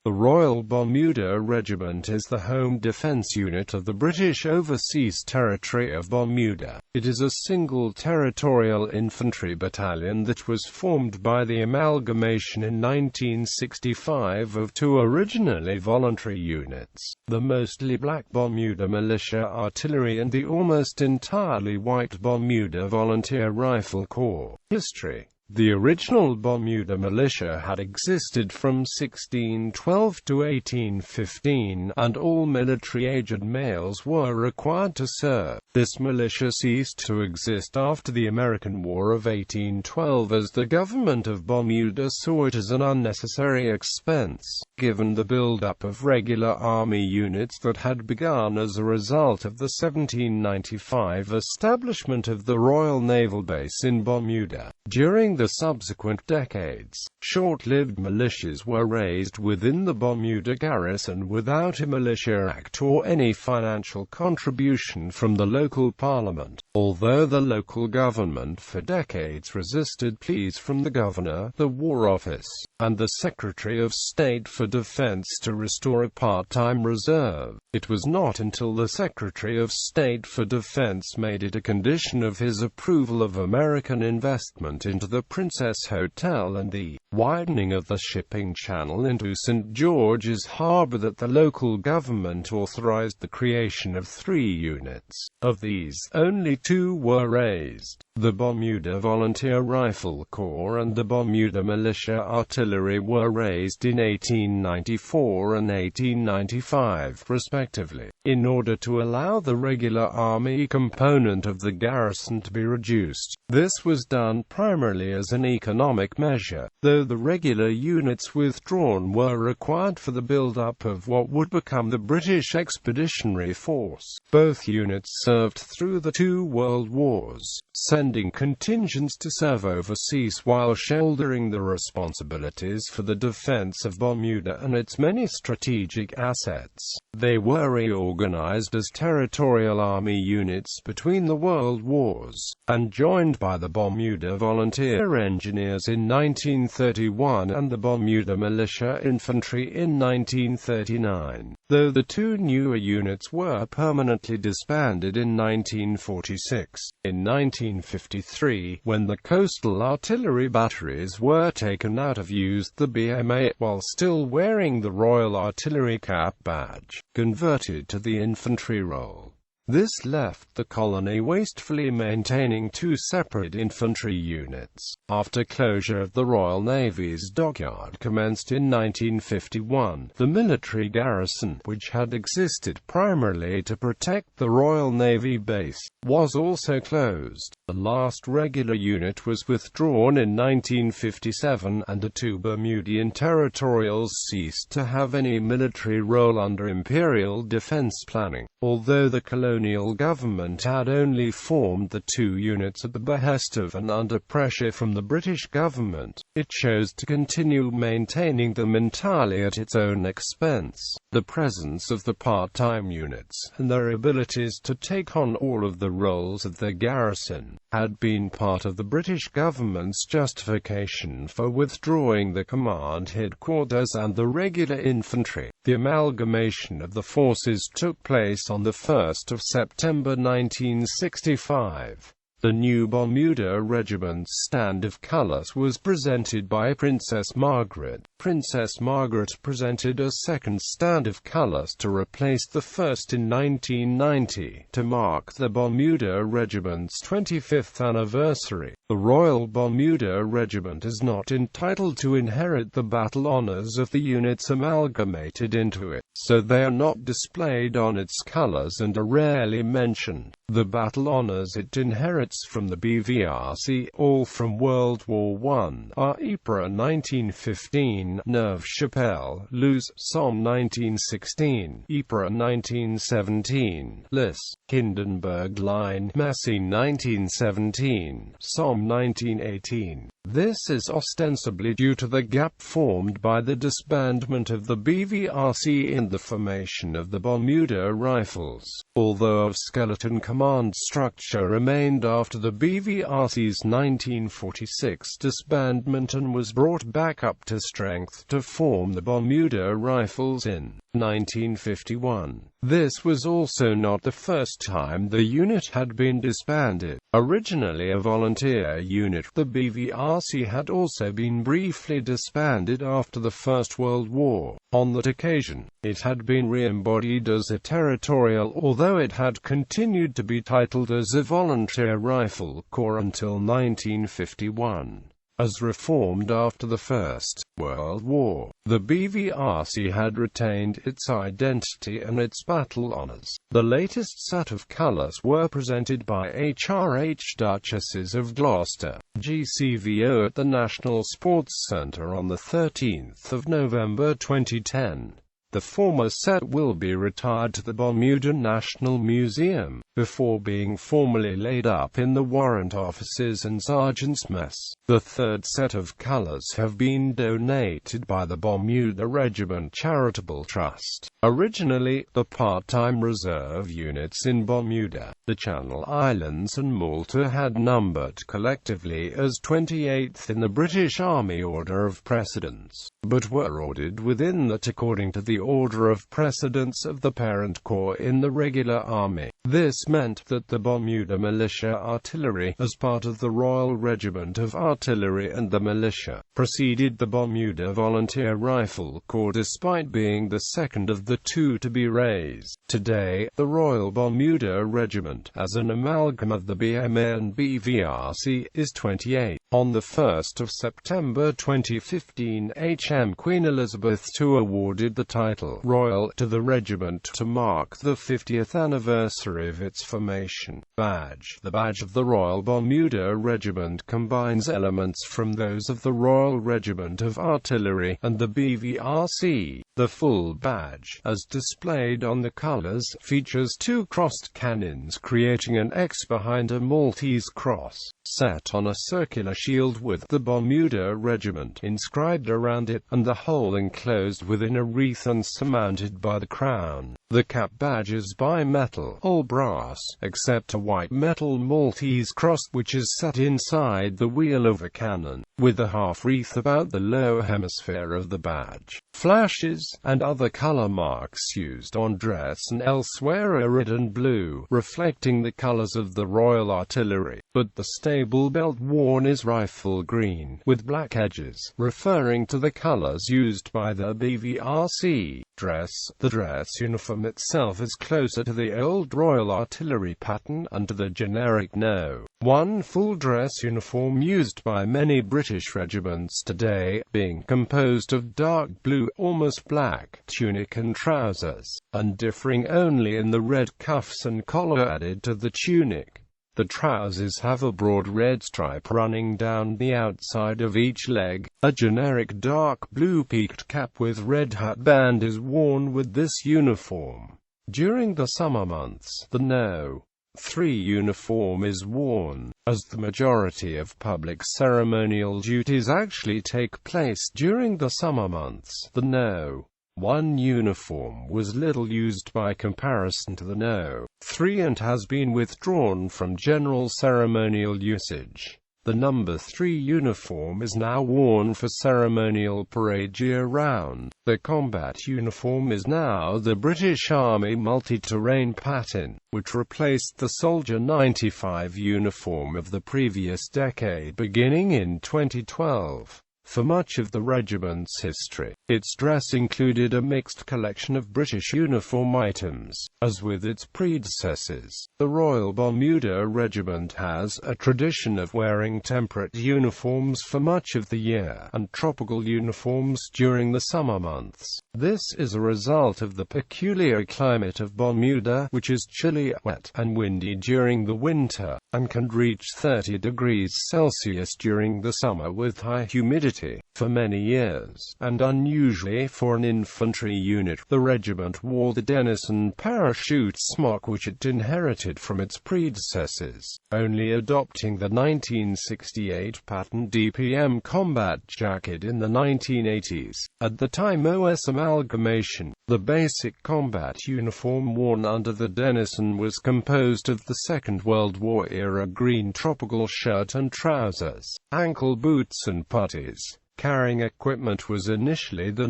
The Royal Bermuda Regiment is the home defence unit of the British Overseas Territory of Bermuda. It is a single territorial infantry battalion that was formed by the amalgamation in 1965 of two originally voluntary units, the mostly black Bermuda Militia Artillery and the almost entirely white Bermuda Volunteer Rifle Corps. History. The original Bermuda Militia had existed from 1612 to 1815, and all military-aged males were required to serve. This militia ceased to exist after the American War of 1812 as the government of Bermuda saw it as an unnecessary expense, given the build-up of regular army units that had begun as a result of the 1795 establishment of the Royal Naval Base in Bermuda. During the subsequent decades, short-lived militias were raised within the Bermuda garrison without a militia act or any financial contribution from the local parliament. Although the local government for decades resisted pleas from the governor, the War Office, and the Secretary of State for Defense to restore a part-time reserve, it was not until the Secretary of State for Defense made it a condition of his approval of American investment into the Princess Hotel and the widening of the shipping channel into St. George's Harbour that the local government authorized the creation of 3 units. Of these, only 2 were raised. The Bermuda Volunteer Rifle Corps and the Bermuda Militia Artillery were raised in 1894 and 1895, respectively, in order to allow the regular army component of the garrison to be reduced. This was done primarily as an economic measure, though the regular units withdrawn were required for the build-up of what would become the British Expeditionary Force. Both units served through the 2 World Wars, sending contingents to serve overseas while shouldering the responsibilities for the defense of Bermuda and its many strategic assets. They were reorganized as territorial army units between the World Wars, and joined by the Bermuda Volunteer Engineers in 1931 and the Bermuda Militia Infantry in 1939, though the 2 newer units were permanently disbanded in 1946. In 1953, when the coastal artillery batteries were taken out of use, the BMA, while still wearing the Royal Artillery Cap badge, converted to the infantry role. This left the colony wastefully maintaining 2 separate infantry units. After closure of the Royal Navy's dockyard commenced in 1951, the military garrison, which had existed primarily to protect the Royal Navy base, was also closed. The last regular unit was withdrawn in 1957, and the 2 Bermudian territorials ceased to have any military role under imperial defense planning. Although the colonial government had only formed the 2 units at the behest of and under pressure from the British government, it chose to continue maintaining them entirely at its own expense. The presence of the part-time units, and their abilities to take on all of the roles of the garrison, had been part of the British government's justification for withdrawing the command headquarters and the regular infantry. The amalgamation of the forces took place on the 1st of September 1965. The new Bermuda Regiment's stand of colours was presented by Princess Margaret. Princess Margaret presented a second stand of colours to replace the first in 1990, to mark the Bermuda Regiment's 25th anniversary. The Royal Bermuda Regiment is not entitled to inherit the battle honours of the units amalgamated into it, so they are not displayed on its colours and are rarely mentioned. The battle honours it inherits from the BVRC, all from World War I, are Ypres 1915, Neuve Chapelle, Luz, Somme 1916, Ypres 1917, Lys, Hindenburg Line, Messines 1917, Somme 1918. This is ostensibly due to the gap formed by the disbandment of the BVRC and the formation of the Bermuda Rifles, although a skeleton command structure remained after the BVRC's 1946 disbandment and was brought back up to strength to form the Bermuda Rifles in 1951. This was also not the first time the unit had been disbanded. Originally a volunteer unit, the BVRC had also been briefly disbanded after the First World War. On that occasion, it had been re-embodied as a territorial, although it had continued to be titled as a Volunteer Rifle Corps until 1951. As reformed after the First World War, the BVRC had retained its identity and its battle honors. The latest set of colors were presented by HRH Duchesses of Gloucester, GCVO at the National Sports Centre on 13 November 2010. The former set will be retired to the Bermuda National Museum, before being formally laid up in the warrant offices and sergeant's mess. The third set of colors have been donated by the Bermuda Regiment Charitable Trust. Originally, the part-time reserve units in Bermuda, the Channel Islands and Malta had numbered collectively as 28th in the British Army order of precedence, but were ordered within that according to the order of precedence of the parent corps in the regular army. This meant that the Bermuda Militia Artillery, as part of the Royal Regiment of Artillery and the Militia, preceded the Bermuda Volunteer Rifle Corps despite being the second of the two to be raised. Today, the Royal Bermuda Regiment, as an amalgam of the BMA and BVRC, is 28. On 1 September 2015, HM Queen Elizabeth II awarded the title Royal to the regiment to mark the 50th anniversary of its formation. Badge. The badge of the Royal Bermuda Regiment combines elements from those of the Royal Regiment of Artillery and the BVRC. The full badge, as displayed on the colors, features two crossed cannons creating an X behind a Maltese cross, set on a circular shield with the Bermuda Regiment inscribed around it, and the whole enclosed within a wreath and surmounted by the crown. The cap badge is bimetal, all brass, except a white metal Maltese cross which is set inside the wheel of a cannon, with a half-wreath about the lower hemisphere of the badge. Flashes, and other color marks used on dress and elsewhere are red and blue, reflecting the colors of the Royal Artillery, but the stable belt worn is rifle green, with black edges, referring to the colors used by the BVRC. Dress. The dress uniform itself is closer to the old Royal Artillery pattern and to the generic No. 1 full dress uniform used by many British regiments today, being composed of dark blue, almost black, tunic and trousers, and differing only in the red cuffs and collar added to the tunic. The trousers have a broad red stripe running down the outside of each leg. A generic dark blue peaked cap with red hat band is worn with this uniform. During the summer months, the No. 3 uniform is worn, as the majority of public ceremonial duties actually take place during the summer months. The No. 1 uniform was little used by comparison to the No. 3 and has been withdrawn from general ceremonial usage. The No. 3 uniform is now worn for ceremonial parade year-round. The combat uniform is now the British Army multi-terrain pattern, which replaced the Soldier 95 uniform of the previous decade beginning in 2012. For much of the regiment's history, its dress included a mixed collection of British uniform items. As with its predecessors, the Royal Bermuda Regiment has a tradition of wearing temperate uniforms for much of the year, and tropical uniforms during the summer months. This is a result of the peculiar climate of Bermuda, which is chilly, wet, and windy during the winter, and can reach 30 degrees Celsius during the summer with high humidity. city. For many years, and unusually for an infantry unit, the regiment wore the Denison parachute smock which it inherited from its predecessors, only adopting the 1968 pattern DPM combat jacket in the 1980s. At the time OS amalgamation, the basic combat uniform worn under the Denison was composed of the Second World War-era green tropical shirt and trousers, ankle boots and puttees. Carrying equipment was initially the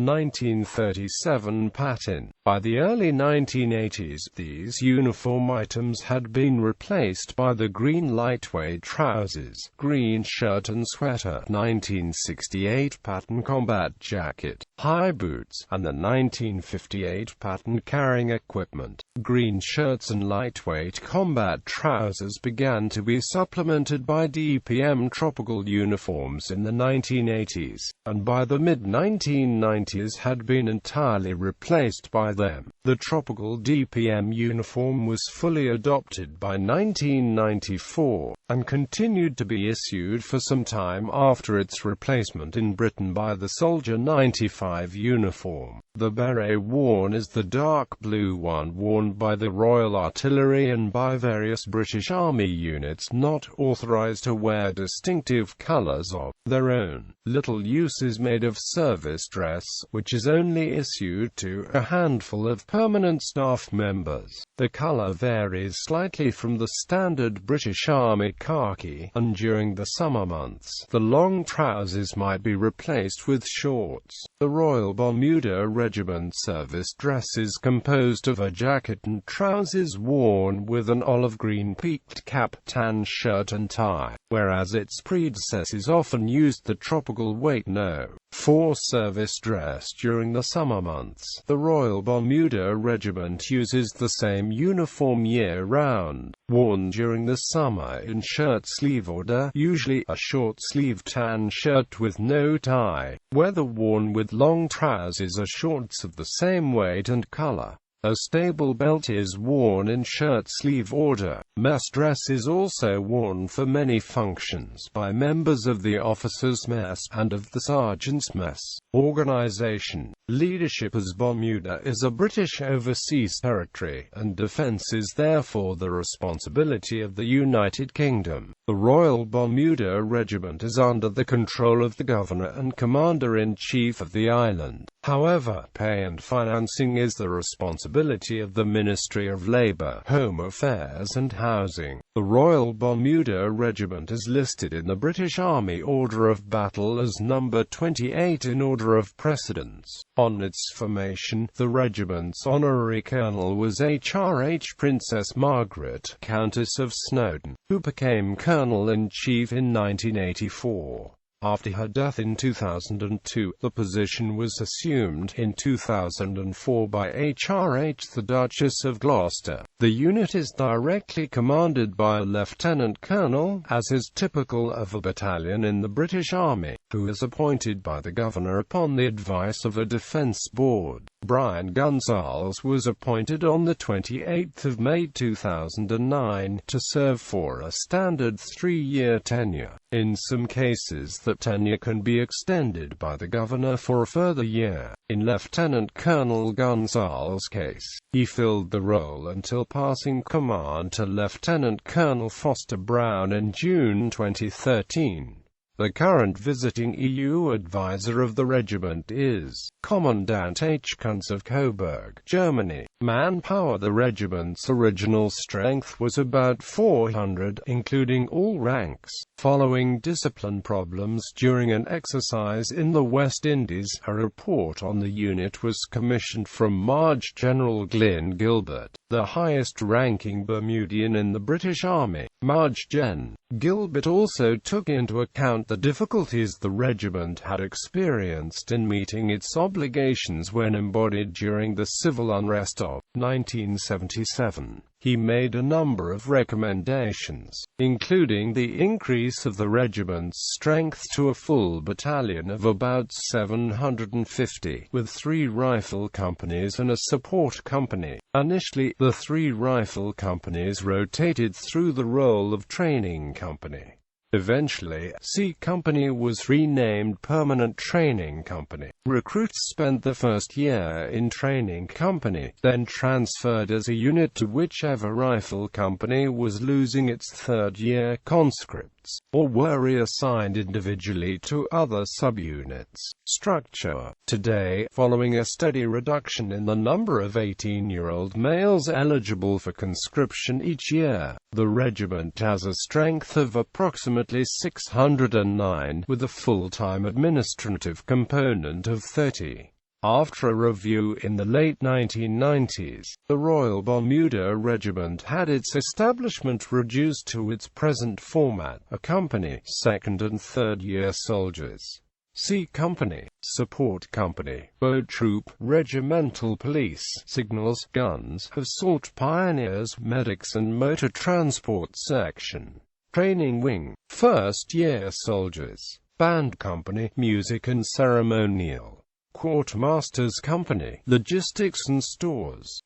1937 pattern. By the early 1980s, these uniform items had been replaced by the green lightweight trousers, green shirt and sweater, 1968 pattern combat jacket, high boots, and the 1958 pattern carrying equipment. Green shirts and lightweight combat trousers began to be supplemented by DPM tropical uniforms in the 1980s, and by the mid-1990s had been entirely replaced by them. The tropical DPM uniform was fully adopted by 1994, and continued to be issued for some time after its replacement in Britain by the Soldier 95 uniform. The beret worn is the dark blue one worn by the Royal Artillery and by various British Army units not authorised to wear distinctive colours of their own. Little use is made of service dress, which is only issued to a handful of permanent staff members. The colour varies slightly from the standard British Army khaki, and during the summer months, the long trousers might be replaced with shorts. The Royal Bermuda Regiment service dress is composed of a jacket and trousers worn with an olive green peaked cap, tan shirt and tie, whereas its predecessors often used the tropical weight No. 4 service dress during the summer months. The Royal Bermuda Regiment uses the same uniform year-round, worn during the summer in shirt-sleeve order, usually a short-sleeved tan shirt with no tie, whether worn with long trousers or shorts of the same weight and color. A stable belt is worn in shirt-sleeve order. Mess dress is also worn for many functions by members of the officers' mess and of the sergeants' mess. Organization. Leadership. As Bermuda is a British overseas territory, and defence is therefore the responsibility of the United Kingdom, the Royal Bermuda Regiment is under the control of the Governor and Commander-in-Chief of the island. However, pay and financing is the responsibility of the Ministry of Labour, Home Affairs and Housing. The Royal Bermuda Regiment is listed in the British Army Order of Battle as number 28 in order of precedence. On its formation, the regiment's honorary colonel was H.R.H. Princess Margaret, Countess of Snowdon, who became Colonel-in-Chief in 1984. After her death in 2002, the position was assumed in 2004 by H.R.H. the Duchess of Gloucester. The unit is directly commanded by a lieutenant colonel, as is typical of a battalion in the British Army, who is appointed by the Governor upon the advice of a defence board. Brian Gonzales was appointed on the 28th of May 2009 to serve for a standard 3-year tenure. In some cases that tenure can be extended by the Governor for a further year. In Lieutenant Colonel Gonzales' case, he filled the role until passing command to Lieutenant Colonel Foster Brown in June 2013. The current visiting EU advisor of the regiment is Commandant H. Kunz of Coburg, Germany. Manpower. The regiment's original strength was about 400, including all ranks. Following discipline problems during an exercise in the West Indies, a report on the unit was commissioned from Maj. General Glyn Gilbert, the highest-ranking Bermudian in the British Army. Maj. Gen. Gilbert also took into account the difficulties the regiment had experienced in meeting its obligations when embodied during the civil unrest of 1977. He made a number of recommendations, including the increase of the regiment's strength to a full battalion of about 750, with 3 rifle companies and a support company. Initially, the 3 rifle companies rotated through the role of training company. Eventually, C Company was renamed Permanent Training Company. Recruits spent the first year in Training Company, then transferred as a unit to whichever rifle company was losing its third-year conscripts, or were reassigned individually to other subunits. Structure. Today, following a steady reduction in the number of 18-year-old males eligible for conscription each year, the regiment has a strength of approximately 609, with a full-time administrative component of 30. After a review in the late 1990s, the Royal Bermuda Regiment had its establishment reduced to its present format: a company, second and third-year soldiers, C Company, Support Company, Boat Troop, Regimental Police, Signals, Guns, Assault Pioneers, Medics and Motor Transport Section, Training Wing, First-Year Soldiers, Band Company, Music and Ceremonial, Quartermaster's Company, Logistics and Stores.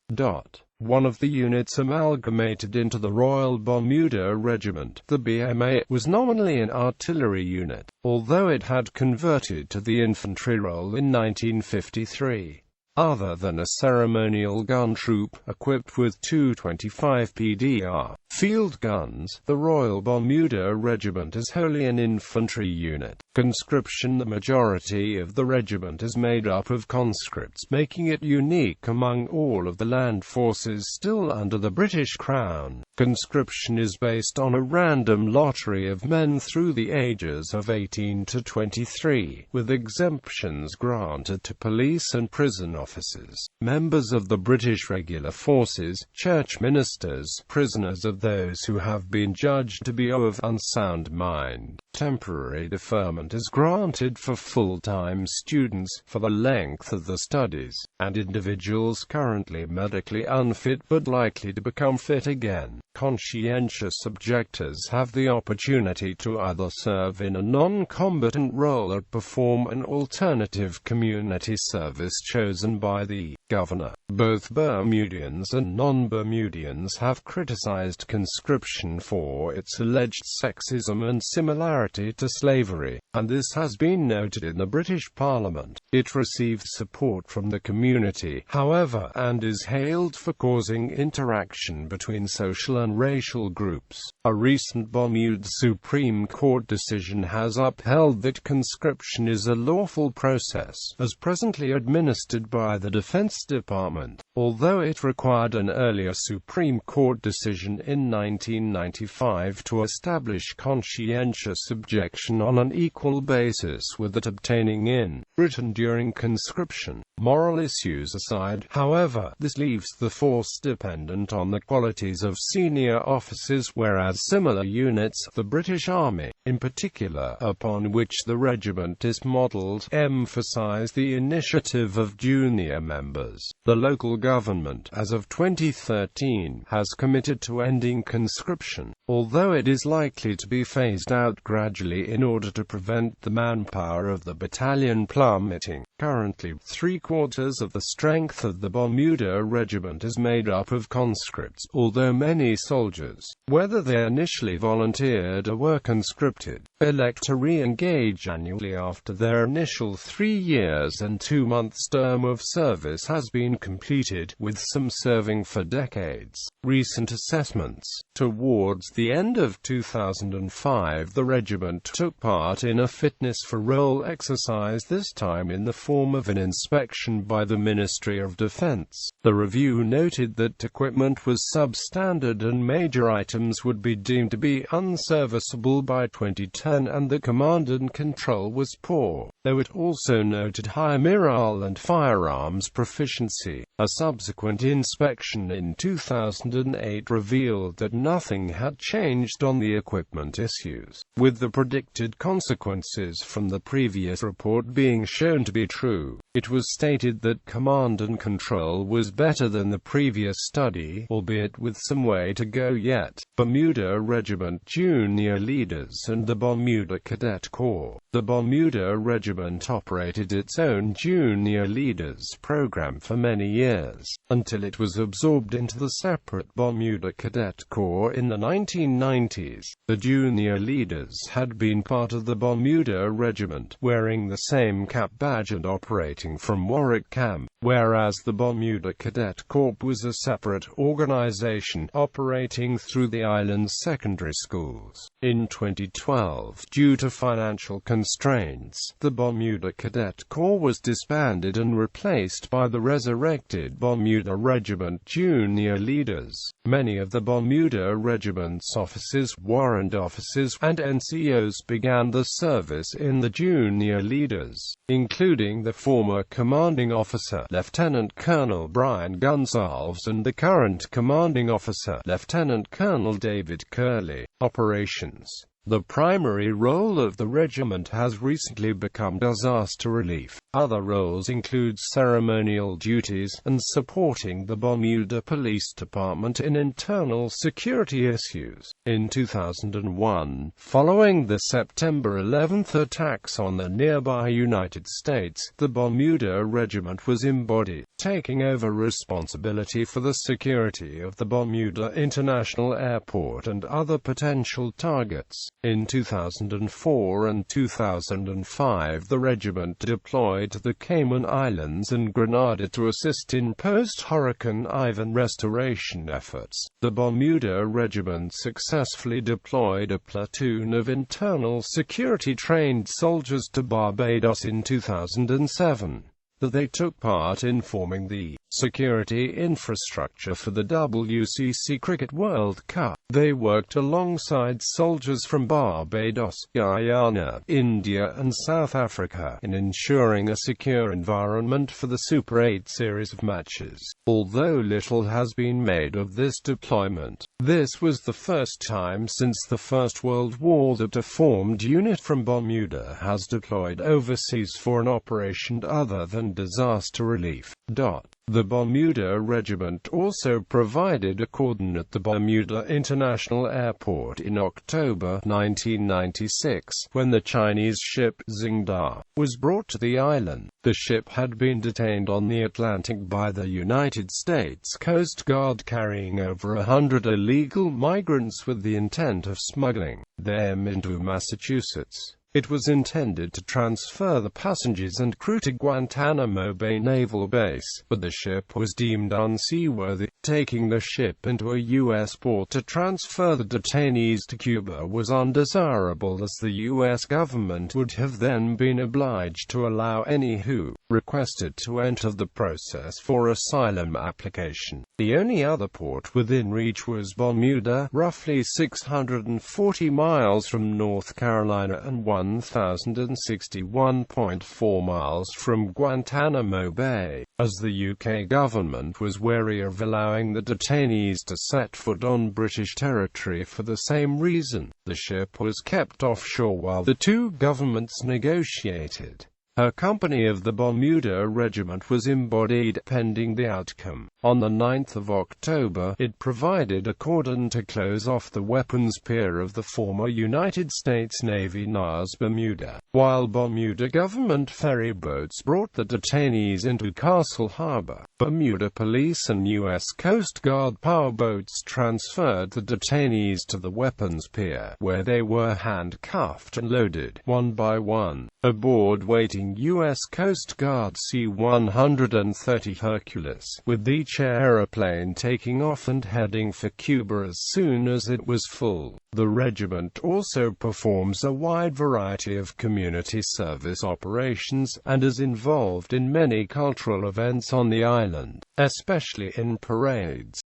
One of the units amalgamated into the Royal Bermuda Regiment, the BMA, was nominally an artillery unit, although it had converted to the infantry role in 1953. Other than a ceremonial gun troop, equipped with two 25 PDR field guns, the Royal Bermuda Regiment is wholly an infantry unit. Conscription. The majority of the regiment is made up of conscripts, making it unique among all of the land forces still under the British Crown. Conscription is based on a random lottery of men through the ages of 18 to 23, with exemptions granted to police and prison officers, members of the British Regular Forces, church ministers, prisoners of those who have been judged to be of unsound mind. Temporary deferment is granted for full-time students for the length of the studies, and individuals currently medically unfit but likely to become fit again. Conscientious objectors have the opportunity to either serve in a non-combatant role or perform an alternative community service chosen by the governor. Both Bermudians and non-Bermudians have criticized conscription for its alleged sexism and similarity to slavery, and this has been noted in the British Parliament. It received support from the community, however, and is hailed for causing interaction between social and racial groups. A recent Bermuda Supreme Court decision has upheld that conscription is a lawful process, as presently administered by the Defense Department, although it required an earlier Supreme Court decision in 1995 to establish conscientious objection on an equal basis with that obtaining in Britain during conscription. Moral issues aside, however, this leaves the force dependent on the qualities of senior officers, whereas similar units, the British Army, in particular, upon which the regiment is modelled, emphasise the initiative of junior members. The local government, as of 2013, has committed to ending conscription, although it is likely to be phased out gradually in order to prevent the manpower of the battalion plummeting. Currently, three-quarters of the strength of the Bermuda Regiment is made up of conscripts, although many soldiers, whether they initially volunteered or were conscripted, elect to re-engage annually after their initial 3 years and 2 months term of service has been completed, with some serving for decades. Recent assessments. Towards the end of 2005, the regiment took part in a fitness for role exercise, this time in the form of an inspection by the Ministry of Defence. The review noted that equipment was substandard and major items would be deemed to be unserviceable by 2010, and the command and control was poor, though it also noted high morale and firearms proficiency. A subsequent inspection in 2008 revealed that nothing had changed on the equipment issues, with the predicted consequences from the previous report being shown to be true. It was stated that command and control was better than the previous study, albeit with some way to go yet. Bermuda Regiment junior leaders and the Bermuda Cadet Corps. The Bermuda Regiment operated its own Junior Leaders program for many years, until it was absorbed into the separate Bermuda Cadet Corps in the 1990s. The Junior Leaders had been part of the Bermuda Regiment, wearing the same cap badge and operating from Warwick Camp, whereas the Bermuda Cadet Corps was a separate organization, operating through the island's secondary schools. In 2012, due to financial constraints, the Bermuda Cadet Corps was disbanded and replaced by the resurrected Bermuda Regiment Junior Leaders. Many of the Bermuda Regiment's officers, warrant officers, and NCOs began the service in the Junior Leaders, including the former commanding officer, Lieutenant Colonel Brian Gonsalves, and the current commanding officer, Lieutenant Colonel David Curley. Operations. The primary role of the regiment has recently become disaster relief. Other roles include ceremonial duties, and supporting the Bermuda Police Department in internal security issues. In 2001, following the September 11th attacks on the nearby United States, the Bermuda Regiment was embodied, taking over responsibility for the security of the Bermuda International Airport and other potential targets. In 2004 and 2005, the regiment deployed to the Cayman Islands and Grenada to assist in post-Hurricane Ivan restoration efforts. The Bermuda Regiment successfully deployed a platoon of internal security-trained soldiers to Barbados in 2007. They took part in forming the security infrastructure for the WCC Cricket World Cup. They worked alongside soldiers from Barbados, Guyana, India and South Africa in ensuring a secure environment for the Super 8 series of matches. Although little has been made of this deployment, this was the first time since the First World War that a formed unit from Bermuda has deployed overseas for an operation other than disaster relief. The Bermuda Regiment also provided a cordon at the Bermuda International Airport in October 1996, when the Chinese ship Xingda was brought to the island. The ship had been detained on the Atlantic by the United States Coast Guard, carrying over 100 illegal migrants with the intent of smuggling them into Massachusetts. It was intended to transfer the passengers and crew to Guantanamo Bay Naval Base, but the ship was deemed unseaworthy. Taking the ship into a U.S. port to transfer the detainees to Cuba was undesirable, as the U.S. government would have then been obliged to allow any who requested to enter the process for asylum application. The only other port within reach was Bermuda, roughly 640 miles from North Carolina and 1,061.4 miles from Guantanamo Bay, as the UK government was wary of allowing the detainees to set foot on British territory for the same reason. The ship was kept offshore while the two governments negotiated. Her company of the Bermuda Regiment was embodied pending the outcome. On the 9th of October, it provided a cordon to close off the weapons pier of the former United States Navy NAS Bermuda, while Bermuda government ferry boats brought the detainees into Castle Harbor. Bermuda Police and U.S. Coast Guard powerboats transferred the detainees to the weapons pier, where they were handcuffed and loaded, one by one, aboard waiting U.S. Coast Guard C-130 Hercules, with each aeroplane taking off and heading for Cuba as soon as it was full. The regiment also performs a wide variety of community service operations, and is involved in many cultural events on the island, especially in parades.